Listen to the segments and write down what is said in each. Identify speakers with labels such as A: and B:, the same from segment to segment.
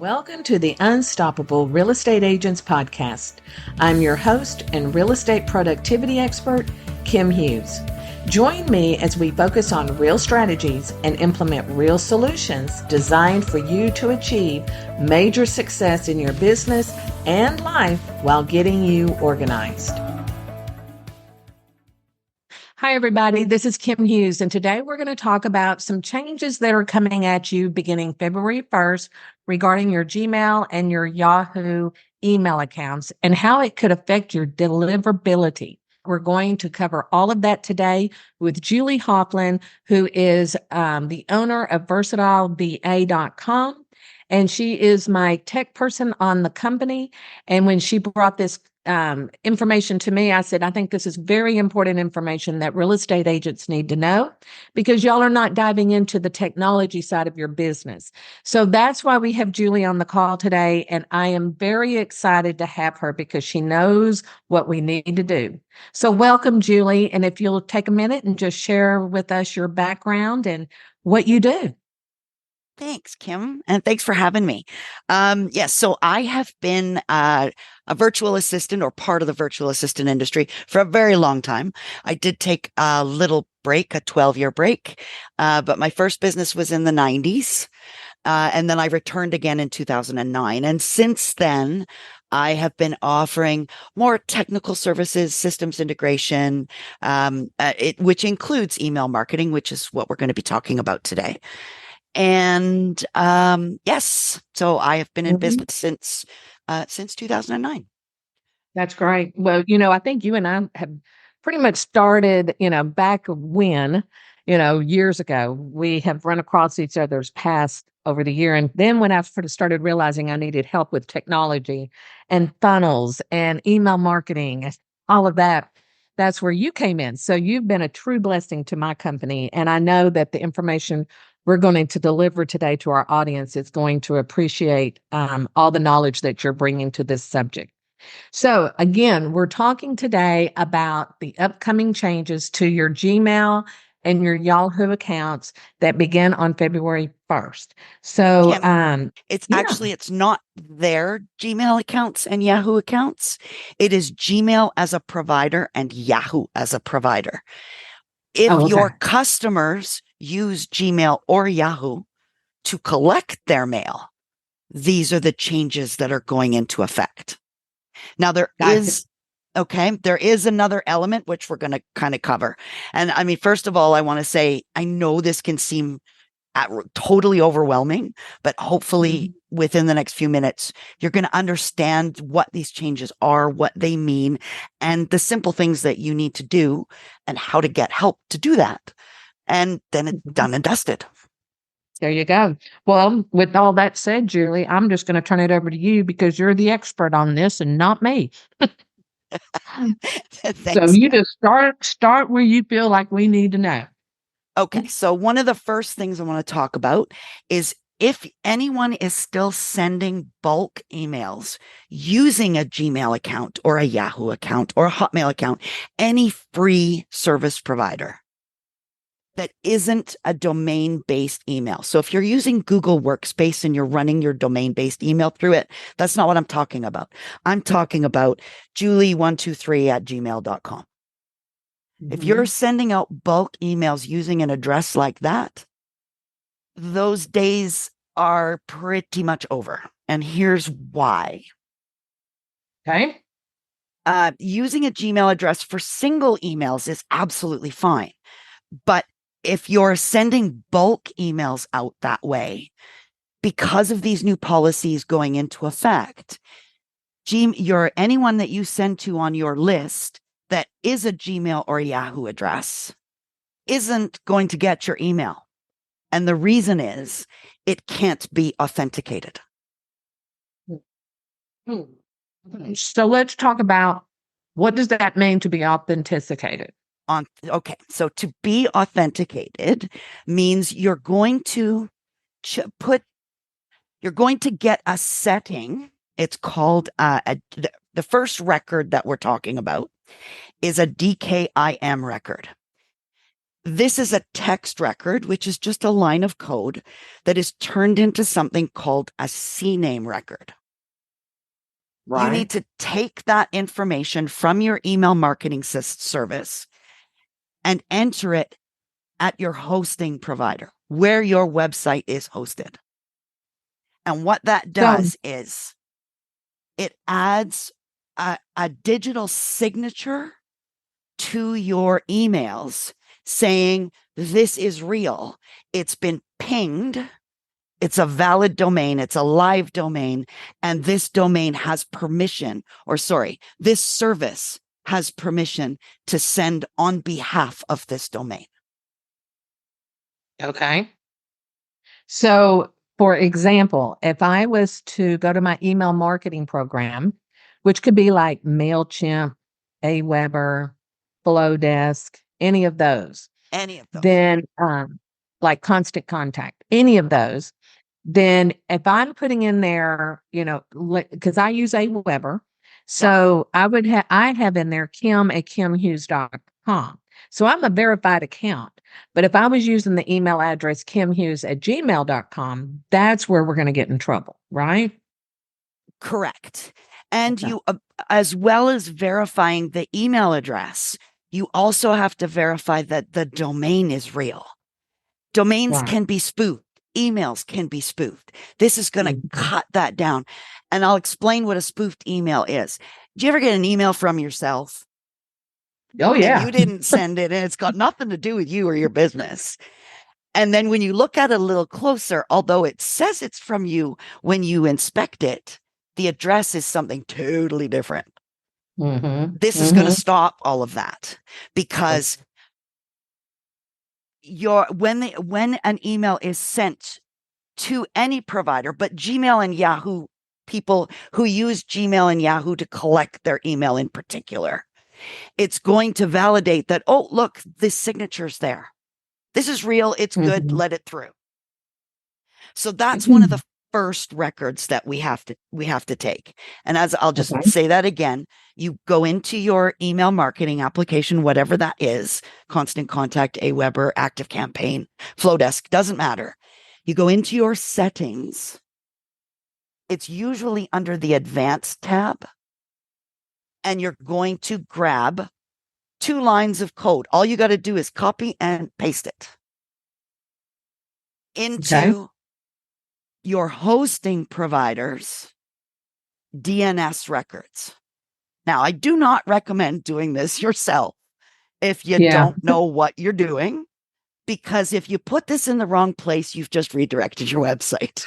A: Welcome to the Unstoppable Real Estate Agents Podcast. I'm your host and real estate productivity expert, Kim Hughes. Join me as we focus on real strategies and implement real solutions designed for you to achieve major success in your business and life while getting you organized. Hi, everybody. This is Kim Hughes, and today we're going to talk about some changes that are coming at you beginning February 1st regarding your Gmail and your Yahoo email accounts and how it could affect your deliverability. We're going to cover all of that today with Julie Hoflin, who is the owner of VersatileVA.com. And she is my tech person on the company. And when she brought this information to me, I said, I think this is very important information that real estate agents need to know because y'all are not diving into the technology side of your business. So that's why we have Julie on the call today. And I am very excited to have her because she knows what we need to do. So welcome, Julie. And if you'll take a minute and just share with us your background and what you do.
B: Thanks, Kim, and thanks for having me. Yes, so I have been a virtual assistant or part of the virtual assistant industry for a very long time. I did take a little break, a 12-year break, but my first business was in the 90s, and then I returned again in 2009. And since then, I have been offering more technical services, systems integration, which includes email marketing, which is what we're going to be talking about today. And yes, so I have been in business since 2009.
A: That's great. Well, I think you and I have pretty much started, back when, years ago, we have run across each other's paths over the year. And then when I started realizing I needed help with technology and funnels and email marketing, all of that, that's where you came in. So you've been a true blessing to my company. And I know that the information we're going to deliver today to our audience is going to appreciate all the knowledge that you're bringing to this subject. So again, we're talking today about the upcoming changes to your Gmail and your Yahoo accounts that begin on February 1st. So
B: Kim, it's not their Gmail accounts and Yahoo accounts. It is Gmail as a provider and Yahoo as a provider. If your customers use Gmail or Yahoo to collect their mail, these are the changes that are going into effect. Now, there is another element which we're going to kind of cover. And I mean, first of all, I want to say, I know this can seem totally overwhelming, but hopefully within the next few minutes, you're going to understand what these changes are, what they mean, and the simple things that you need to do and how to get help to do that. And then it's done and dusted.
A: There you go. Well, with all that said, Julie, I'm just going to turn it over to you because you're the expert on this and not me. So you just start where you feel like we need to know.
B: Okay, so one of the first things I want to talk about is if anyone is still sending bulk emails using a Gmail account or a Yahoo account or a Hotmail account, any free service provider that isn't a domain-based email. So if you're using Google Workspace and you're running your domain-based email through it, that's not what I'm talking about. I'm talking about julie123@gmail.com. If you're sending out bulk emails using an address like that, those days are pretty much over. And here's why.
A: Okay.
B: Using a Gmail address for single emails is absolutely fine. But if you're sending bulk emails out that way, because of these new policies going into effect, anyone that you send to on your list that is a Gmail or Yahoo address isn't going to get your email. And the reason is it can't be authenticated.
A: So let's talk about what does that mean to be authenticated?
B: Okay, so to be authenticated means you're going to get a setting. It's called the first record that we're talking about is a DKIM record. This is a text record, which is just a line of code that is turned into something called a CNAME record.
A: Right.
B: You need to take that information from your email marketing service and enter it at your hosting provider where your website is hosted. And what that does is it adds a digital signature to your emails saying, this is real. It's been pinged. It's a valid domain. It's a live domain. And this domain has permission, this service has permission to send on behalf of this domain.
A: Okay. So, for example, if I was to go to my email marketing program, which could be like MailChimp, Aweber, Flowdesk, any of those, then like Constant Contact, any of those, then if I'm putting in there, because I use Aweber, so I have in there Kim@KimHughes.com. So I'm a verified account. But if I was using the email address kimhughes@gmail.com, that's where we're going to get in trouble, right?
B: Correct. And you, as well as verifying the email address, you also have to verify that the domain is real. Domains can be spoofed. Emails can be spoofed. This is going to cut that down. And I'll explain what a spoofed email is. Do you ever get an email from yourself?
A: Oh, yeah.
B: And you didn't send it, and it's got nothing to do with you or your business. And then when you look at it a little closer, although it says it's from you when you inspect it, the address is something totally different. This is going to stop all of that, because when an email is sent to any provider, but Gmail and Yahoo, people who use Gmail and Yahoo to collect their email in particular, it's going to validate that, oh, look, this signature's there. This is real. It's good. Let it through. So that's one of the first records that we have to take. And as I'll just say that again, you go into your email marketing application, whatever that is, Constant Contact, Aweber, ActiveCampaign, Flowdesk, doesn't matter. You go into your settings. It's usually under the Advanced tab. And you're going to grab 2 lines of code. All you got to do is copy and paste it into your hosting provider's DNS records. Now, I do not recommend doing this yourself if you don't know what you're doing, because if you put this in the wrong place, you've just redirected your website.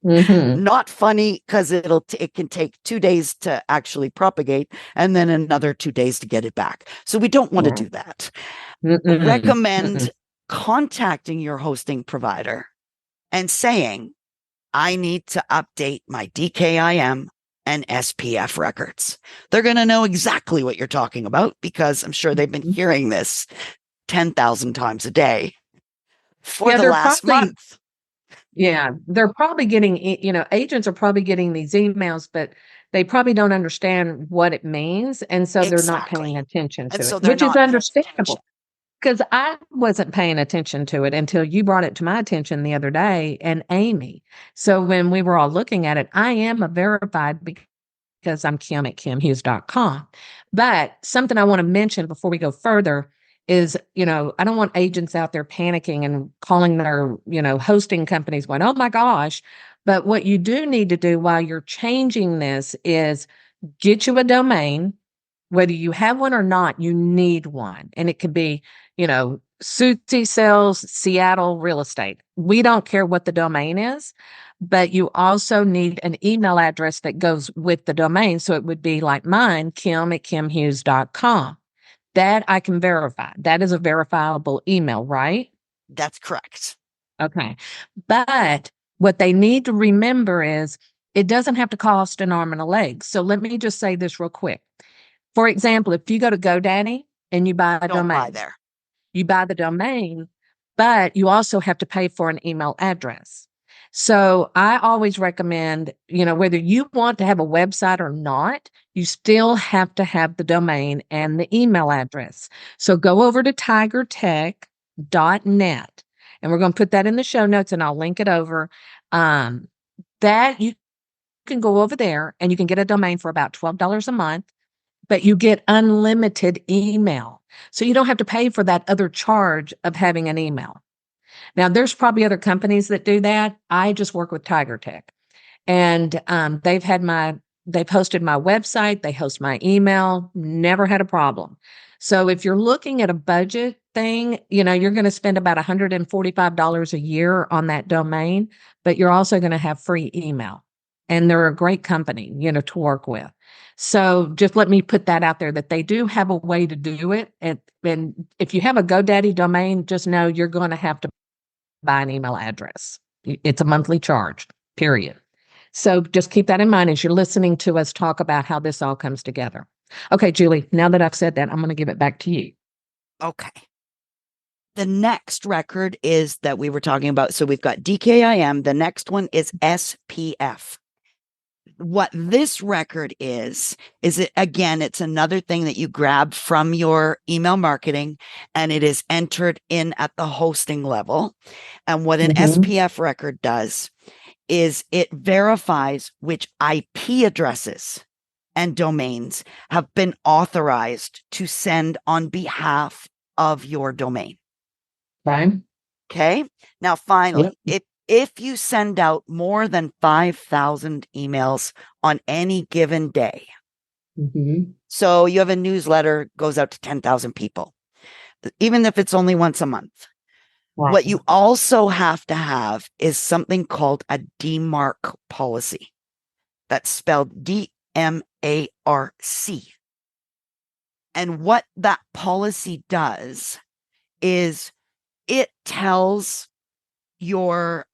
B: Not funny, because it can take 2 days to actually propagate and then another 2 days to get it back. So we don't want to do that. Recommend contacting your hosting provider and saying, I need to update my DKIM and SPF records. They're going to know exactly what you're talking about, because I'm sure they've been hearing this 10,000 times a day for the last month.
A: Yeah, they're probably getting, agents are probably getting these emails, but they probably don't understand what it means. And so they're not paying attention to it, which is understandable, because I wasn't paying attention to it until you brought it to my attention the other day, and Amy. So when we were all looking at it, I am a verified because I'm Kim@KimHughes.com. But something I want to mention before we go further is, I don't want agents out there panicking and calling their, hosting companies going, oh my gosh. But what you do need to do while you're changing this is get you a domain. Whether you have one or not, you need one. And it could be, Susie Sells Seattle Real Estate. We don't care what the domain is, but you also need an email address that goes with the domain. So it would be like mine, Kim@KimHughes.com. That I can verify. That is a verifiable email, right?
B: That's correct.
A: Okay. But what they need to remember is it doesn't have to cost an arm and a leg. So let me just say this real quick. For example, if you go to GoDaddy and you buy a domain, you buy the domain, but you also have to pay for an email address. So I always recommend, whether you want to have a website or not, you still have to have the domain and the email address. So go over to Tiger Tech, And we're going to put that in the show notes and I'll link it over. That you can go over there and you can get a domain for about $12 a month, but you get unlimited email. So you don't have to pay for that other charge of having an email. Now, there's probably other companies that do that. I just work with Tiger Tech. And they've hosted my website, they host my email, never had a problem. So if you're looking at a budget thing, you're going to spend about $145 a year on that domain, but you're also going to have free email. And they're a great company, to work with. So just let me put that out there that they do have a way to do it. And if you have a GoDaddy domain, just know you're going to have to buy an email address. It's a monthly charge, period. So just keep that in mind as you're listening to us talk about how this all comes together. Okay, Julie, now that I've said that, I'm going to give it back to you.
B: Okay. The next record is that we were talking about. So we've got DKIM. The next one is SPF. What this record is it, again, it's another thing that you grab from your email marketing and it is entered in at the hosting level. And what an SPF record does is it verifies which IP addresses and domains have been authorized to send on behalf of your domain.
A: Right.
B: Okay. Now, finally, if you send out more than 5,000 emails on any given day, so you have a newsletter goes out to 10,000 people, even if it's only once a month. Right. What you also have to have is something called a DMARC policy. That's spelled DMARC. And what that policy does is it tells your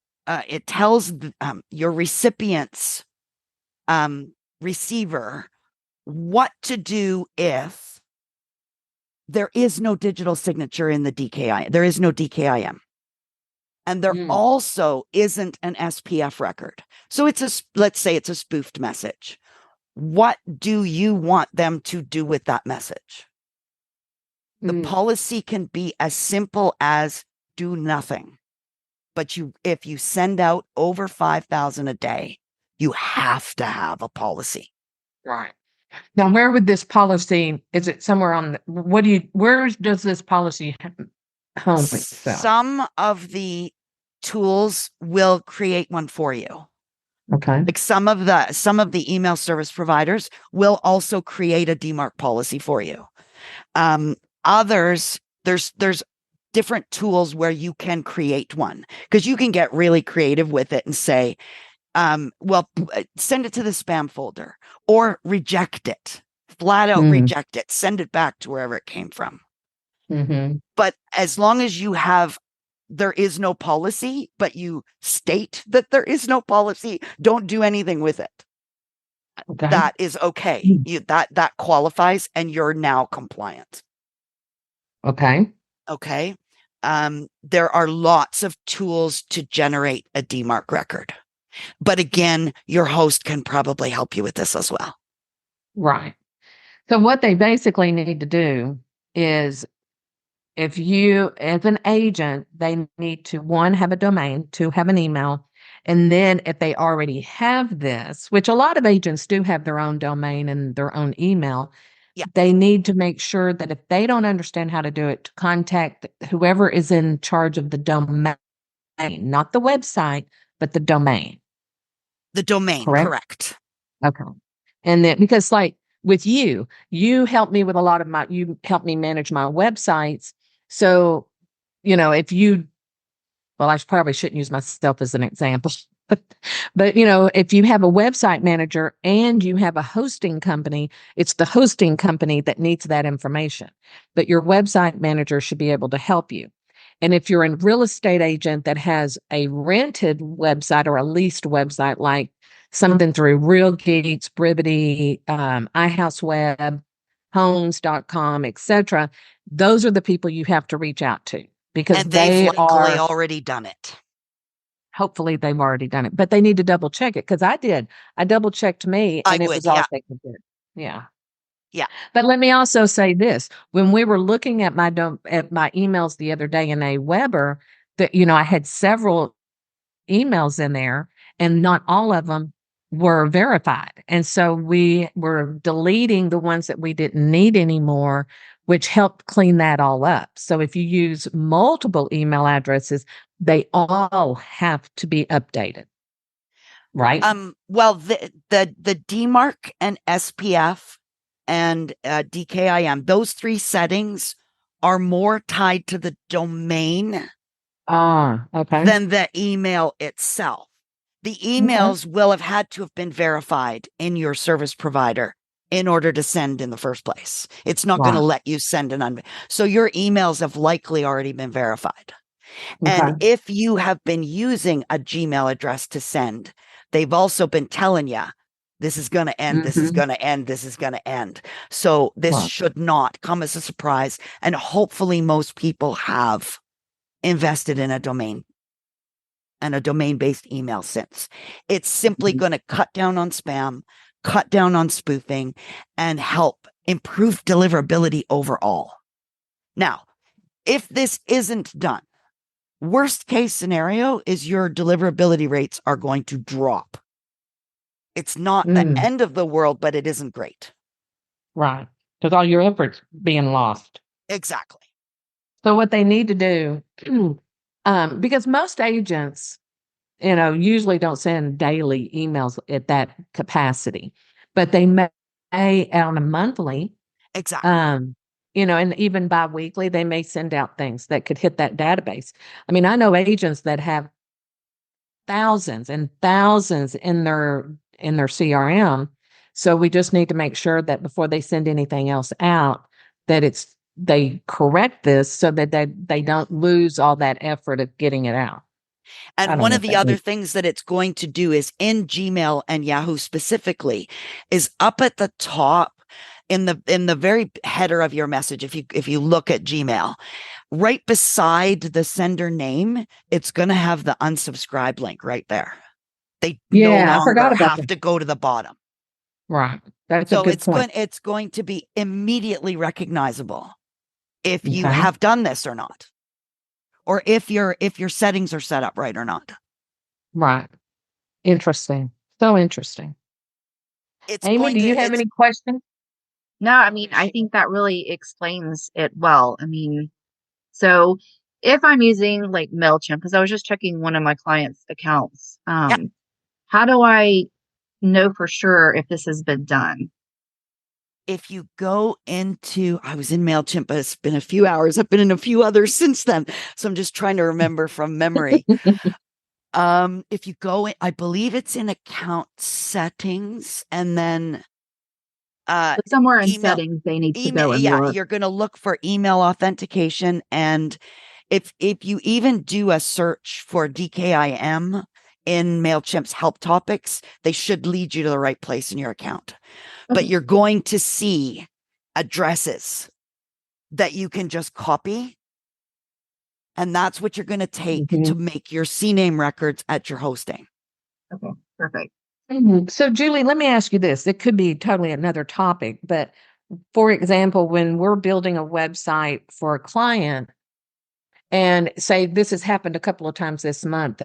B: recipient's receiver what to do if there is no digital signature in the DKIM. There is no DKIM. And there also isn't an SPF record. So let's say it's a spoofed message. What do you want them to do with that message? The policy can be as simple as do nothing. But if you send out over 5,000 a day, you have to have a policy.
A: Right. Now, where would this policy, is it somewhere on, where does this policy home itself?
B: Some of the tools will create one for you.
A: Okay.
B: Like some of the email service providers will also create a DMARC policy for you. Others, there's different tools where you can create one because you can get really creative with it and say, send it to the spam folder or reject it, flat out reject it, send it back to wherever it came from. But as long as there is no policy, but you state that there is no policy, don't do anything with it. Okay. That is okay. That qualifies and you're now compliant.
A: Okay.
B: Okay. There are lots of tools to generate a DMARC record. But again, your host can probably help you with this as well.
A: Right. So what they basically need to do is, if you, as an agent, they need to, one, have a domain, two, have an email. And then if they already have this, which a lot of agents do have their own domain and their own email, they need to make sure that if they don't understand how to do it, to contact whoever is in charge of the domain, not the website, but the domain.
B: The domain, correct.
A: Okay. And then, because like with you help me with you help me manage my websites. So, I probably shouldn't use myself as an example, but if you have a website manager and you have a hosting company, it's the hosting company that needs that information, but your website manager should be able to help you. And if you're a real estate agent that has a rented website or a leased website, like something through Real Geeks, Brivity, iHouseWeb, Homes.com, etc., those are the people you have to reach out to because
B: they've likely already done it.
A: Hopefully they've already done it, but they need to double check it because I did. I double checked me and it was all taken care of. Yeah.
B: Yeah.
A: But let me also say this. When we were looking at at my emails the other day in a Weber, that I had several emails in there and not all of them were verified. And so we were deleting the ones that we didn't need anymore, which helped clean that all up. So if you use multiple email addresses, they all have to be updated. Right?
B: Well, the DMARC and SPF and DKIM, those three settings are more tied to the domain
A: Okay.
B: than the email itself. The emails will have had to have been verified in your service provider in order to send in the first place. It's not going to let you send so your emails have likely already been verified. And if you have been using a Gmail address to send, they've also been telling you this is going to end, this is going to end, this is going to end. So this should not come as a surprise. And hopefully most people have invested in a domain and a domain-based email since. It's simply going to cut down on spam, cut down on spoofing, and help improve deliverability overall. Now, if this isn't done, worst case scenario is your deliverability rates are going to drop. It's not the end of the world, but it isn't great.
A: Right. Because all your efforts being lost.
B: Exactly.
A: So what they need to do, because most agents, usually don't send daily emails at that capacity, but they may on a monthly.
B: Exactly.
A: And even bi-weekly, they may send out things that could hit that database. I mean, I know agents that have thousands and thousands in their CRM. So we just need to make sure that before they send anything else out, that they correct this so that they don't lose all that effort of getting it out.
B: And one of the other things that it's going to do is in Gmail and Yahoo specifically is up at the top in the very header of your message. If you look at Gmail, right beside the sender name, it's going to have the unsubscribe link right there. They no longer have to go to the bottom.
A: Right. That's a good point.
B: It's going to be immediately recognizable if you have done this or not. Or if your settings are set up right or not.
A: Right. Interesting. So interesting. Amy, do you have any questions?
C: No, I mean, I think that really explains it well. I mean, so if I'm using like MailChimp, because I was just checking one of my clients' accounts, how do I know for sure if this has been done?
B: If you go into, I was in MailChimp, but it's been a few hours. I've been in a few others since then. So I'm just trying to remember from memory. If you go in, I believe it's in account settings and then
C: somewhere in settings they need to go and look.
B: You're going to look for email authentication. And if you even do a search for DKIM in MailChimp's help topics, they should lead you to the right place in your account. But you're going to see addresses that you can just copy. And that's what you're going to take to make your CNAME records at your hosting.
C: Okay, perfect.
A: So, Julie, let me ask you this. It could be totally another topic, but for example, when we're building a website for a client, and say this has happened a couple of times this month,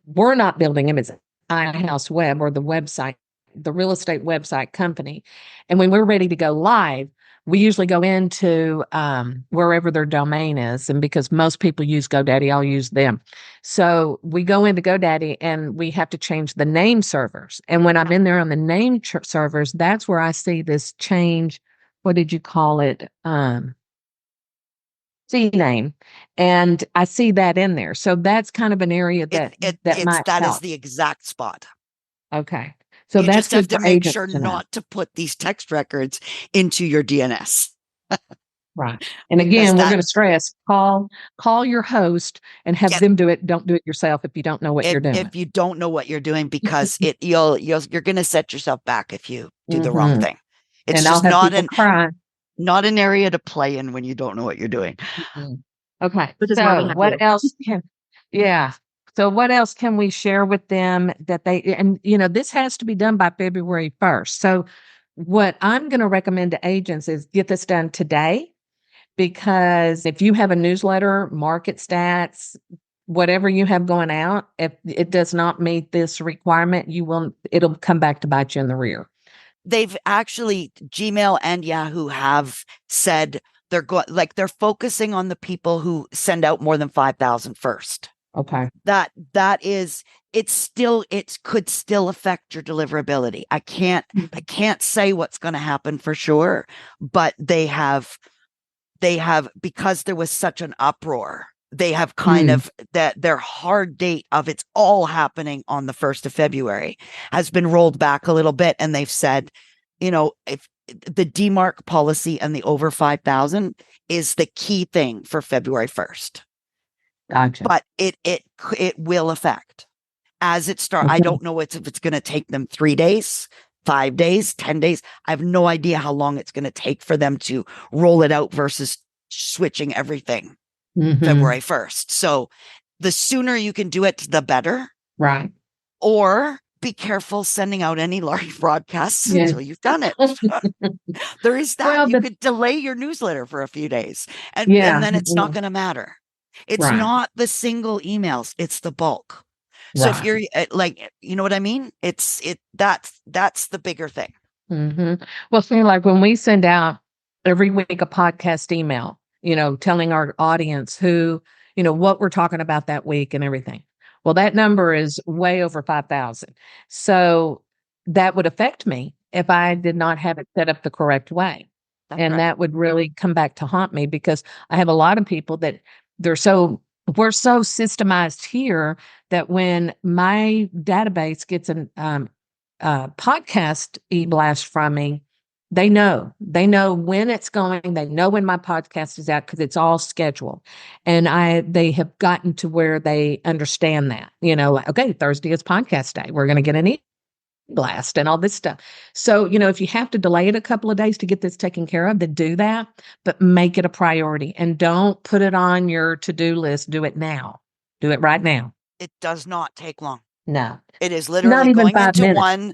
A: we're not building them as iHouse Web or the website, the real estate website company. And when we're ready to go live, we usually go into wherever their domain is. And because most people use GoDaddy, I'll use them. So we go into GoDaddy and we have to change the name servers. And when I'm in there on the name servers, that's where I see this change. What did you call it? CNAME. And I see that in there. So that's kind of an area that
B: that is the exact spot.
A: Okay. So
B: you
A: that's
B: just have to make sure not to put these text records into your DNS.
A: Right. And again, we're going to stress, call your host and have them do it. Don't do it yourself if you don't know what you're doing.
B: If you don't know what you're doing, because you're going to set yourself back if you do the wrong thing. It's just not an area to play in when you don't know what you're doing.
A: Okay. So what else So what else can we share with them that this has to be done by February 1st. So what I'm going to recommend to agents is get this done today, because if you have a newsletter, market stats, whatever you have going out, if it does not meet this requirement, it'll come back to bite you in the rear.
B: They've actually, Gmail and Yahoo have said they're focusing on the people who send out more than 5,000 first.
A: Okay.
B: That is, it could still affect your deliverability. I can't say what's going to happen for sure, but they have, because there was such an uproar, they have kind of that their hard date of it's all happening on the 1st of February has been rolled back a little bit. And they've said, if the DMARC policy and the over 5,000 is the key thing for February 1st.
A: Gotcha.
B: But it will affect as it starts.
A: Okay.
B: I don't know if it's going to take them 3 days, 5 days, 10 days. I have no idea how long it's going to take for them to roll it out versus switching everything February 1st. So the sooner you can do it, the better.
A: Right.
B: Or be careful sending out any large broadcasts until you've done it. There is that. Well, you could delay your newsletter for a few days and then it's not going to matter. It's not the single emails, it's the bulk. So if you're like, you know what I mean? That's the bigger thing.
A: Well, see, like when we send out every week a podcast email, telling our audience who, what we're talking about that week and everything. Well, that number is way over 5,000. So that would affect me if I did not have it set up the correct way. And that would really come back to haunt me, because I have a lot of people that we're so systemized here that when my database gets a podcast e-blast from me, they know when it's going, they know when my podcast is out, because it's all scheduled. And they have gotten to where they understand that, okay, Thursday is podcast day. We're going to get an blast and all this stuff. So, if you have to delay it a couple of days to get this taken care of, then do that, but make it a priority and don't put it on your to-do list. Do it now. Do it right now.
B: It does not take long.
A: No.
B: It is literally going into
A: minutes.
B: one,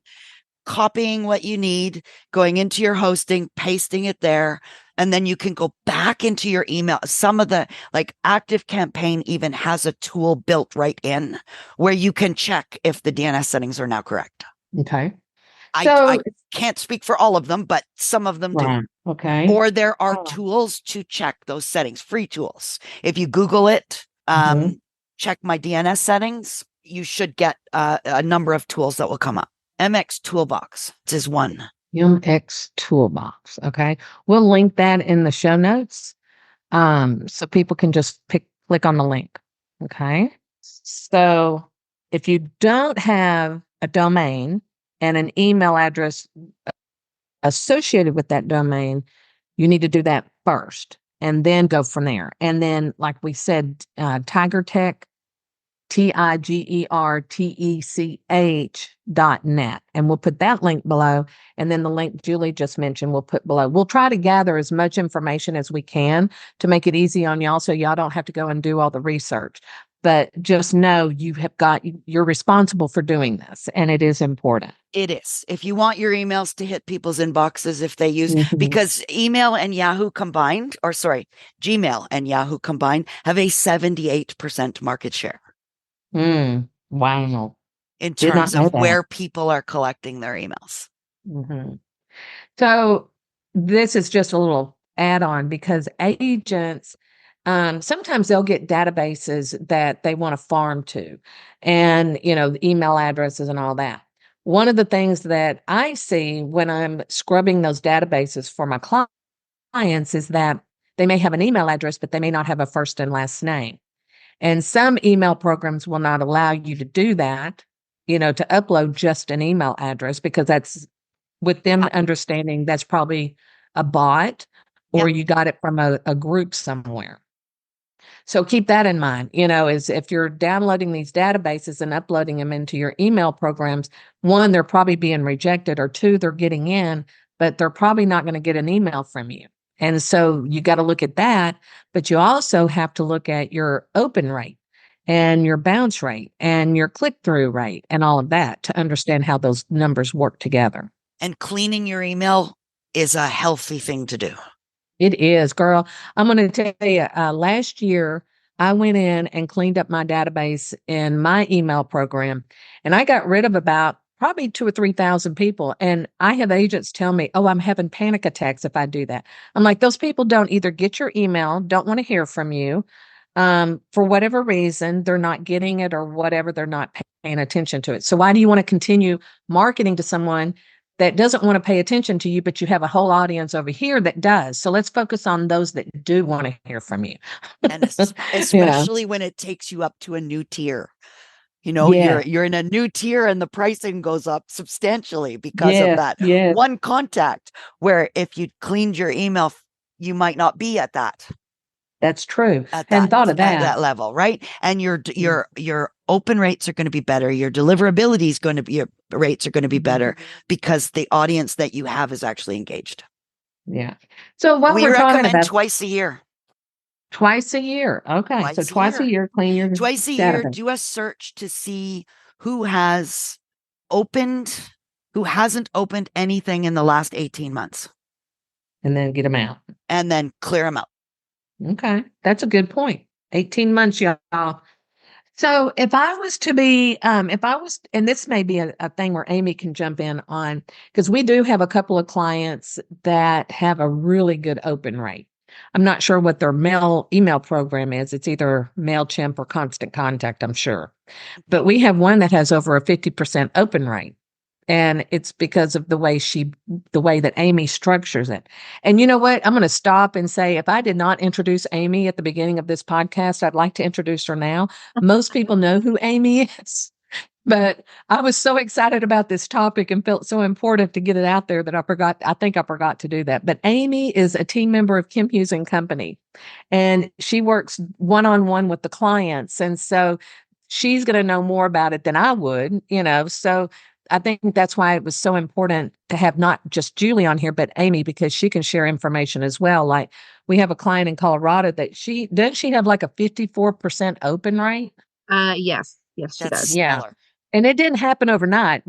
B: copying what you need, going into your hosting, pasting it there, and then you can go back into your email. Some of the Active Campaign even has a tool built right in where you can check if the DNS settings are now correct.
A: Okay.
B: I can't speak for all of them, but some of them do.
A: Okay.
B: Or there are tools to check those settings, free tools. If you Google it, check my DNS settings, you should get a number of tools that will come up. MX Toolbox is one.
A: MX Toolbox. Okay. We'll link that in the show notes, so people can just click on the link. Okay. So if you don't have a domain and an email address associated with that domain, you need to do that first and then go from there. And then, like we said, TigerTech, TigerTech.net. And we'll put that link below. And then the link Julie just mentioned, we'll put below. We'll try to gather as much information as we can to make it easy on y'all, so y'all don't have to go and do all the research. But just know you're responsible for doing this, and it is important.
B: It is. If you want your emails to hit people's inboxes, if they use, because Gmail and Yahoo combined have a 78% market share.
A: Wow.
B: In terms of where people are collecting their emails.
A: So this is just a little add-on, because agents, sometimes they'll get databases that they want to farm to, and, email addresses and all that. One of the things that I see when I'm scrubbing those databases for my clients is that they may have an email address, but they may not have a first and last name. And some email programs will not allow you to do that, to upload just an email address, because that's, with them understanding that's probably a bot, or you got it from a group somewhere. So keep that in mind, is if you're downloading these databases and uploading them into your email programs, one, they're probably being rejected, or two, they're getting in, but they're probably not going to get an email from you. And so you got to look at that, but you also have to look at your open rate and your bounce rate and your click-through rate and all of that to understand how those numbers work together.
B: And cleaning your email is a healthy thing to do.
A: It is, girl. I'm going to tell you, last year, I went in and cleaned up my database in my email program, and I got rid of about probably 2 or 3,000 people. And I have agents tell me, oh, I'm having panic attacks if I do that. I'm like, those people don't either get your email, don't want to hear from you. For whatever reason, they're not getting it or whatever, they're not paying attention to it. So why do you want to continue marketing to someone that doesn't want to pay attention to you, but you have a whole audience over here that does? So let's focus on those that do want to hear from you.
B: And especially when it takes you up to a new tier. You're in a new tier and the pricing goes up substantially because of that one contact, where if you cleaned your email, you might not be at that.
A: That's true.
B: Hadn't thought of that. At that level, right? And your open rates are going to be better. Your deliverability is going to be, your rates are going to be better because the audience that you have is actually engaged.
A: Yeah. So what
B: we recommend twice a year.
A: Twice a year. Okay. So twice a year, clean your
B: twice a year, do a search to see who hasn't opened anything in the last 18 months.
A: And then get them out.
B: And then clear them out.
A: Okay. That's a good point. 18 months, y'all. So if I was to be, and this may be a thing where Amy can jump in on, because we do have a couple of clients that have a really good open rate. I'm not sure what their mail email program is. It's either MailChimp or Constant Contact, I'm sure. But we have one that has over a 50% open rate. And it's because of the way that Amy structures it. And you know what? I'm going to stop and say, if I did not introduce Amy at the beginning of this podcast, I'd like to introduce her now. Most people know who Amy is, but I was so excited about this topic and felt so important to get it out there that I think I forgot to do that. But Amy is a team member of Kim Hughes and Company, and she works one-on-one with the clients. And so she's going to know more about it than I would, so I think that's why it was so important to have not just Julie on here, but Amy, because she can share information as well. Like we have a client in Colorado that doesn't she have like a 54% open rate?
C: Yes, she does.
A: Yeah. And it didn't happen overnight.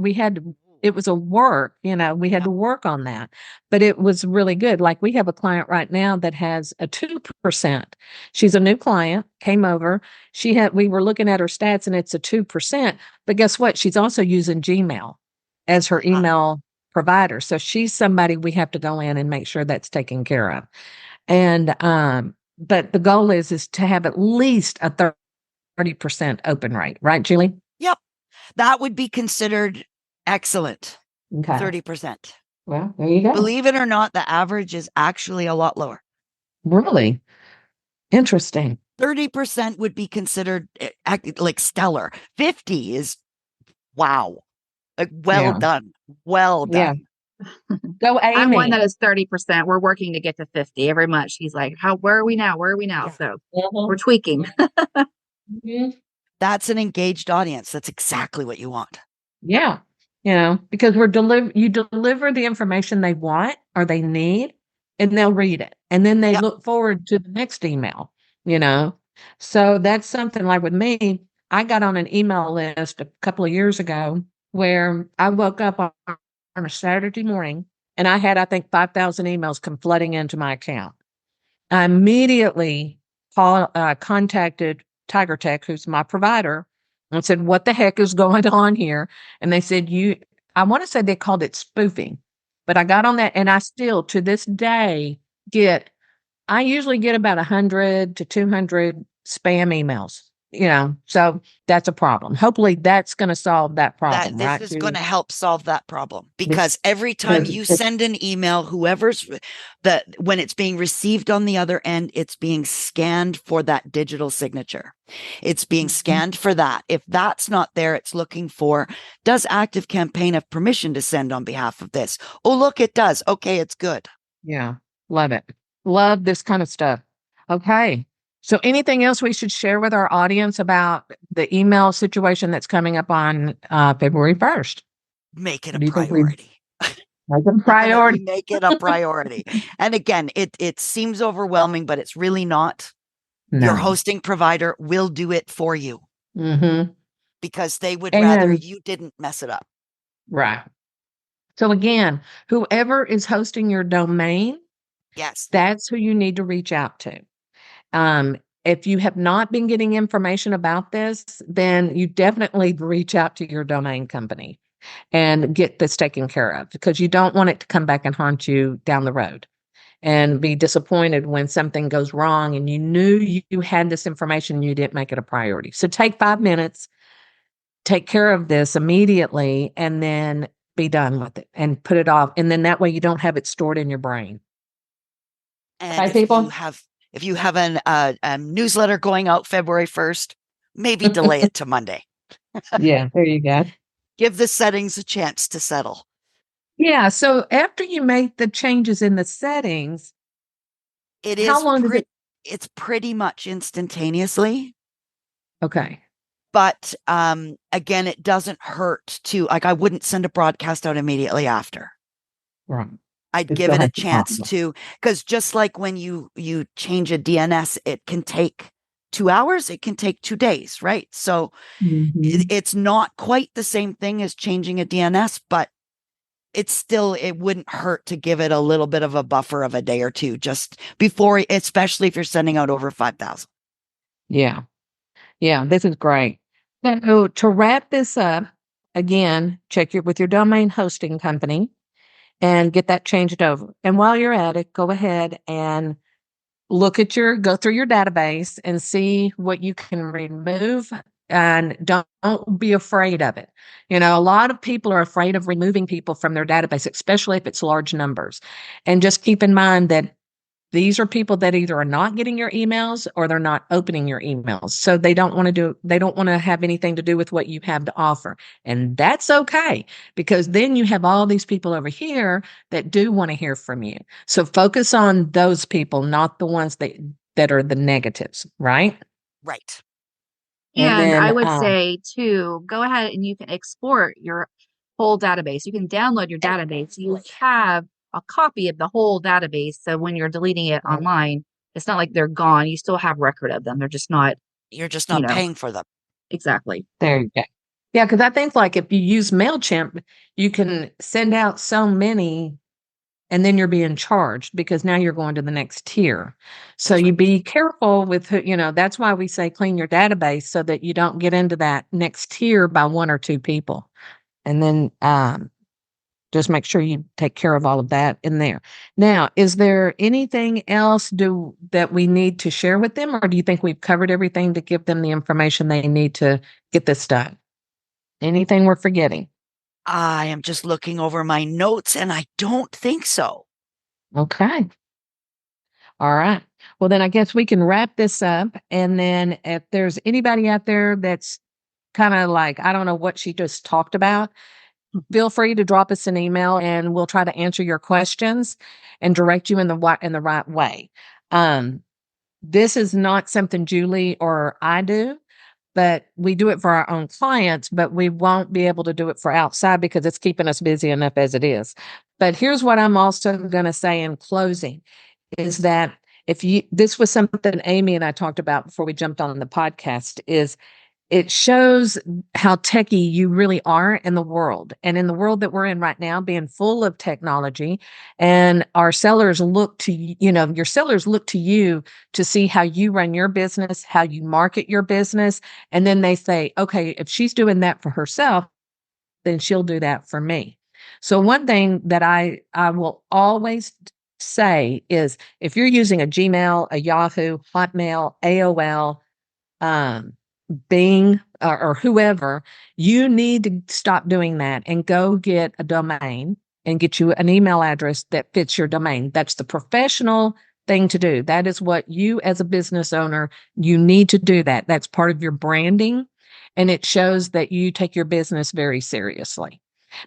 A: It was a work, we had to work on that, but it was really good. Like we have a client right now that has a 2%. She's a new client, came over. We were looking at her stats and it's a 2%, but guess what? She's also using Gmail as her email provider. So she's somebody we have to go in and make sure that's taken care of. And, but the goal is to have at least a 30% open rate, right, Julie?
B: Yep. That would be considered excellent.
A: Okay.
B: 30%.
A: Well, there you go.
B: Believe it or not, the average is actually a lot lower.
A: Really? Interesting.
B: 30% would be considered like stellar. 50 is wow. Well done. Well done.
A: Yeah. Go Amy.
C: I'm one that is 30%. We're working to get to 50 every month. She's like, where are we now? Yeah. So we're tweaking.
B: That's an engaged audience. That's exactly what you want.
A: Yeah. Because you deliver the information they want or they need, and they'll read it. And then they look forward to the next email, So that's something like with me, I got on an email list a couple of years ago where I woke up on a Saturday morning and I had, I think, 5,000 emails come flooding into my account. I immediately contacted Tiger Tech, who's my provider, and said, what the heck is going on here? And they said, I want to say they called it spoofing, but I got on that and I still to this day I usually get about 100 to 200 spam emails, so that's a problem. Hopefully that's going to solve that problem.
B: This is going to help solve that problem because every time you send an email, when it's being received on the other end, it's being scanned for that digital signature. It's being scanned for that. If that's not there, it's looking for, does ActiveCampaign have permission to send on behalf of this? Oh, look, it does. Okay, it's good.
A: Yeah. Love it. Love this kind of stuff. Okay. So anything else we should share with our audience about the email situation that's coming up on February 1st?
B: Make it a priority.
A: Make it a priority.
B: Make it a priority. And again, it seems overwhelming, but it's really not. No. Your hosting provider will do it for you. Because they would rather you didn't mess it up.
A: Right. So again, whoever is hosting your domain,
B: Yes.
A: that's who you need to reach out to. If you have not been getting information about this, then you definitely reach out to your domain company and get this taken care of, because you don't want it to come back and haunt you down the road and be disappointed when something goes wrong and you knew you had this information and you didn't make it a priority. So take 5 minutes, take care of this immediately, and then be done with it and put it off. And then that way you don't have it stored in your brain.
B: And
A: Hi, people.
B: if you have a newsletter going out February 1st, maybe delay it to Monday.
A: Yeah, there you go.
B: Give the settings a chance to settle.
A: Yeah. So after you make the changes in the settings, how long does it?
B: It's pretty much instantaneously.
A: Okay.
B: But again, it doesn't hurt to, like, I wouldn't send a broadcast out immediately after.
A: Right.
B: I'd
A: You
B: give
A: still
B: it a
A: have to
B: chance
A: follow.
B: to, because just like when you change a DNS, it can take 2 hours, it can take 2 days, right? So
A: Mhm.
B: it's not quite the same thing as changing a DNS, but it wouldn't hurt to give it a little bit of a buffer of a day or two just before, especially if you're sending out over 5,000.
A: Yeah. Yeah. This is great. So to wrap this up, again, check with your domain hosting company and get that changed over. And while you're at it, go ahead and go through your database and see what you can remove, and don't be afraid of it. A lot of people are afraid of removing people from their database, especially if it's large numbers. And just keep in mind that these are people that either are not getting your emails or they're not opening your emails. So they don't want to have anything to do with what you have to offer. And that's okay, because then you have all these people over here that do want to hear from you. So focus on those people, not the ones that are the negatives, right?
B: Right.
A: And
C: And I
A: then
C: would say too, go ahead and you can export your whole database. You can download your database. You have a copy of the whole database. So when you're deleting it online, it's not like they're gone. You still have record of them. They're just not,
B: You're just
C: you
B: not
C: know,
B: paying for them.
C: exactly.
A: there you go. Yeah, because I think like if you use MailChimp, you can send out so many and then you're being charged because now you're going to the next tier. So
B: That's
A: you
B: right.
A: be careful with who, that's why we say clean your database so that you don't get into that next tier by one or two people. And then just make sure you take care of all of that in there. Now, is there anything else that we need to share with them, or do you think we've covered everything to give them the information they need to get this done? Anything we're forgetting?
B: I am just looking over my notes and I don't think so.
A: Okay. All right. Well, then I guess we can wrap this up. And then if there's anybody out there that's kind of like, I don't know what she just talked about, feel free to drop us an email and we'll try to answer your questions and direct you in the right way. This is not something Julie or I do, but we do it for our own clients, but we won't be able to do it for outside because it's keeping us busy enough as it is. But here's what I'm also going to say in closing is that this was something Amy and I talked about before we jumped on the podcast, is it shows how techie you really are in the world, and in the world that we're in right now, being full of technology. And our sellers look to, your sellers look to you to see how you run your business, how you market your business. And then they say, okay, if she's doing that for herself, then she'll do that for me. So one thing that I will always say is if you're using a Gmail, a Yahoo, Hotmail, AOL, um, Bing, or whoever, you need to stop doing that and go get a domain and get you an email address that fits your domain. That's the professional thing to do. That is what you as a business owner, you need to do that. That's part of your branding. And it shows that you take your business very seriously.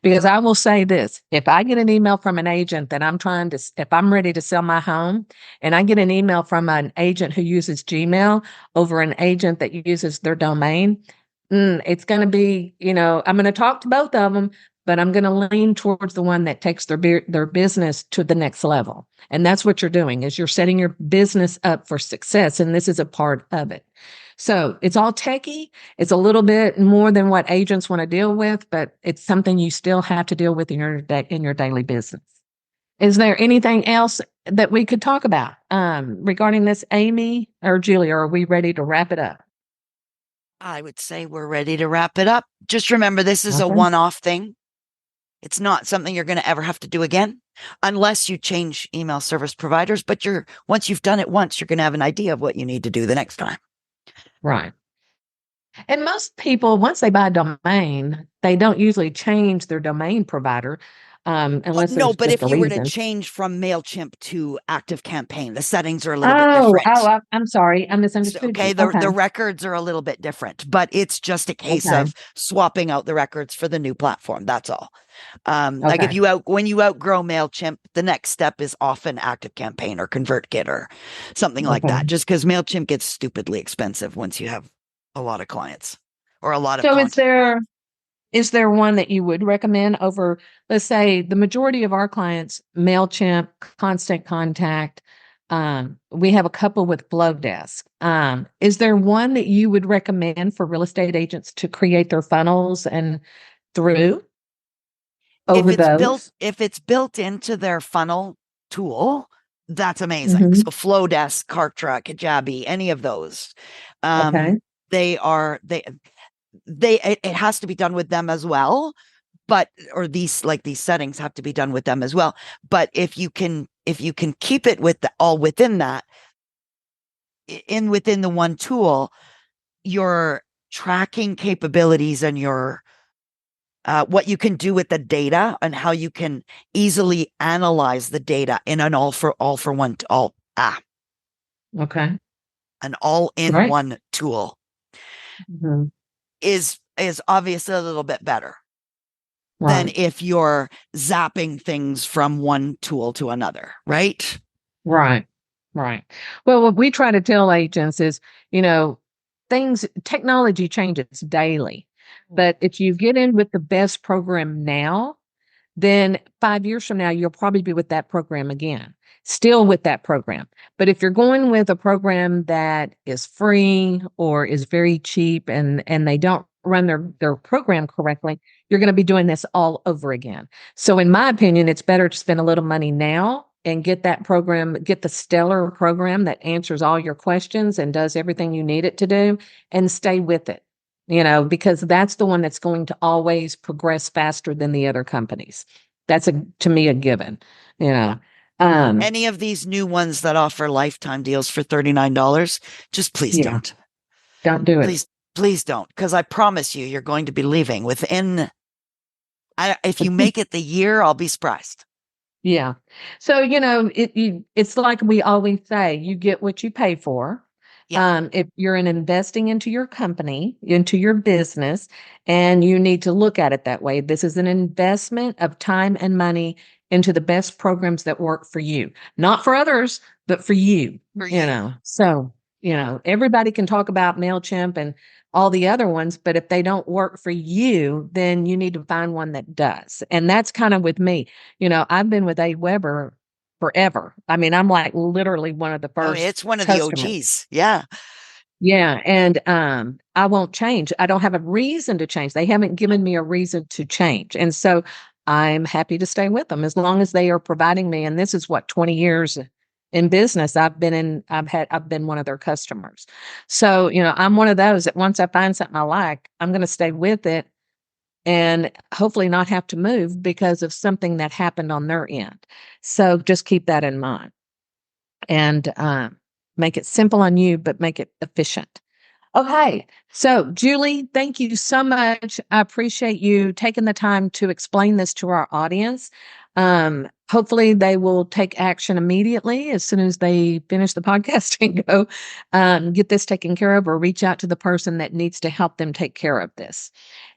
A: Because I will say this, if I get an email from an agent that if I'm ready to sell my home and I get an email from an agent who uses Gmail over an agent that uses their domain, it's going to be, I'm going to talk to both of them, but I'm going to lean towards the one that takes their business to the next level. And that's what you're doing is you're setting your business up for success. And this is a part of it. So it's all techie. It's a little bit more than what agents want to deal with, but it's something you still have to deal with in your daily business. Is there anything else that we could talk about regarding this, Amy or Julia? Are we ready to wrap it up?
B: I would say we're ready to wrap it up. Just remember, this is a
A: Okay.
B: one-off thing. It's not something you're going to ever have to do again unless you change email service providers. But once you've done it once, you're going to have an idea of what you need to do the next time.
A: Right. And most people, once they buy a domain, they don't usually change their domain provider unless
B: No,
A: there's
B: but
A: just
B: if
A: a
B: you were to
A: reason.
B: change from MailChimp to ActiveCampaign, the settings are a little bit different.
A: I'm sorry. I misunderstood
B: Okay,
A: you.
B: the
A: Okay.
B: records are a little bit different, but it's just a case
A: Okay.
B: of swapping out the records for the new platform. That's all. Like
A: Okay.
B: when you outgrow MailChimp, the next step is often ActiveCampaign or ConvertKit or something like that.
A: Okay.
B: Just because MailChimp gets stupidly expensive once you have a lot of clients or a lot of
A: So
B: content.
A: is there one that you would recommend over, let's say, the majority of our clients, MailChimp, Constant Contact? We have a couple with Flowdesk. Is there one that you would recommend for real estate agents to create their funnels and through over those?
B: If it's built into their funnel tool, that's amazing.
A: Mm-hmm.
B: So Flowdesk, CartTrack, Kajabi, any of those.
A: Okay.
B: They are it has to be done with them as well, but or these settings have to be done with them as well. But if you can keep it with all within that, within the one tool, your tracking capabilities and your what you can do with the data and how you can easily analyze the data in an
A: Okay.
B: an all-in-one tool
A: Mm-hmm.
B: is obviously a little bit better than
A: Right.
B: if you're zapping things from one tool to another, right?
A: Right. Right. Well, what we try to tell agents is, technology changes daily. But if you get in with the best program now, then 5 years from now, you'll probably be with that program again, still with that program. But if you're going with a program that is free or is very cheap and they don't run their program correctly, you're going to be doing this all over again. So in my opinion, it's better to spend a little money now and get that program, get the stellar program that answers all your questions and does everything you need it to do, and stay with it. Because that's the one that's going to always progress faster than the other companies. That's to me, a given, you know.
B: Any of these new ones that offer lifetime deals for $39, just please
A: Yeah, don't do it.
B: Please don't. Because I promise you're going to be leaving within, if you make it the year, I'll be surprised.
A: Yeah. So, it's like we always say, you get what you pay for.
B: Yeah.
A: If you're investing into your company, into your business, and you need to look at it that way. This is an investment of time and money into the best programs that work for you, not for others, but for you.
B: For you.
A: So, everybody can talk about MailChimp and all the other ones, but if they don't work for you, then you need to find one that does. And that's kind of with me. I've been with AWeber forever. I mean, I'm like literally one of the first
B: it's one of the
A: customers.
B: OGs. Yeah.
A: Yeah. And I won't change. I don't have a reason to change. They haven't given me a reason to change. And so I'm happy to stay with them as long as they are providing me. And this is what, 20 years in business I've been one of their customers. So, I'm one of those that once I find something I like, I'm going to stay with it and hopefully not have to move because of something that happened on their end. So just keep that in mind and make it simple on you, but make it efficient. Okay. So, Julie, thank you so much. I appreciate you taking the time to explain this to our audience. Hopefully, they will take action immediately as soon as they finish the podcast and go get this taken care of or reach out to the person that needs to help them take care of this.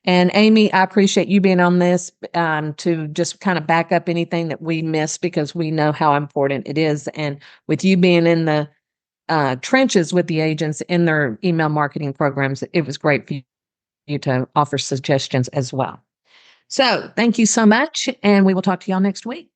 A: And Amy, I appreciate you being on this to just kind of back up anything that we missed because we know how important it is. And with you being in the trenches with the agents in their email marketing programs, it was great for you to offer suggestions as well. So thank you so much, and we will talk to y'all next week.